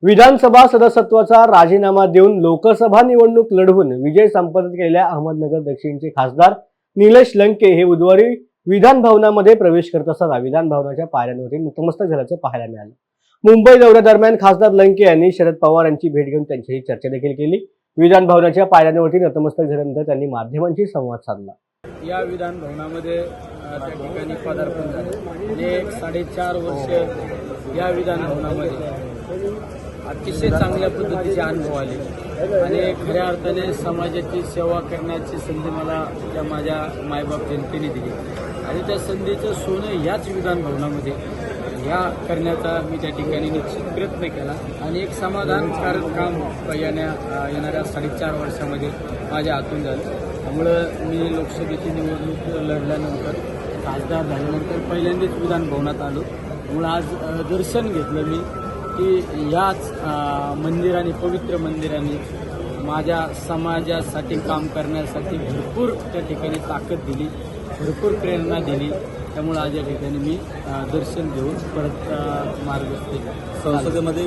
विधानसभा सदस्यत्वाचा राजीनामा देऊन लोकसभा निवडणूक लढवून विजय संपादित केलेल्या अहमदनगर दक्षिणचे खासदार निलेश लंके हे बुधवारी विधान भवनामध्ये प्रवेश करत असताना विधान भवनाच्या पायऱ्यांवरती नतमस्तक झाल्याचं पाहायला मिळालं। मुंबई दौऱ्यादरम्यान खासदार लंके यांनी शरद पवार यांची भेट घेऊन त्यांच्याशी चर्चा देखील केली। विधान भवनाच्या पायऱ्यांवरती नतमस्तक झाल्यानंतर त्यांनी माध्यमांशी संवाद साधला। या विधान भवनामध्ये त्या ठिकाणी पदार्पण झाले आणि 4.5 वर्ष या विधान भवनामध्ये अतिशय चांगल्या पद्धतीचे अनुभव आले आणि खऱ्या अर्थाने समाजाची सेवा करण्याची संधी मला त्या माझ्या मायबाप जनतेने दिली आणि त्या संधीचं सोनं याच विधान भवनामध्ये या करण्याचा मी त्या ठिकाणी निश्चित प्रयत्न केला आणि एक समाधानकारक काम येणाऱ्या 4.5 वर्षामध्ये माझ्या हातून झालं। त्यामुळं मी लोकसभेची निवडणूक लढल्यानंतर खासदार झाल्यानंतर पहिल्यांदाच विधान भवनात आलो। त्यामुळं आज दर्शन घेतलं मी की याच मंदिराने पवित्र मंदिराने माझ्या समाजासाठी काम करण्यासाठी भरपूर त्या ठिकाणी ताकद दिली, भरपूर प्रेरणा दिली। त्यामुळे आज या ठिकाणी मी दर्शन घेऊन परत मार्गस्थ केलं। संसदेमध्ये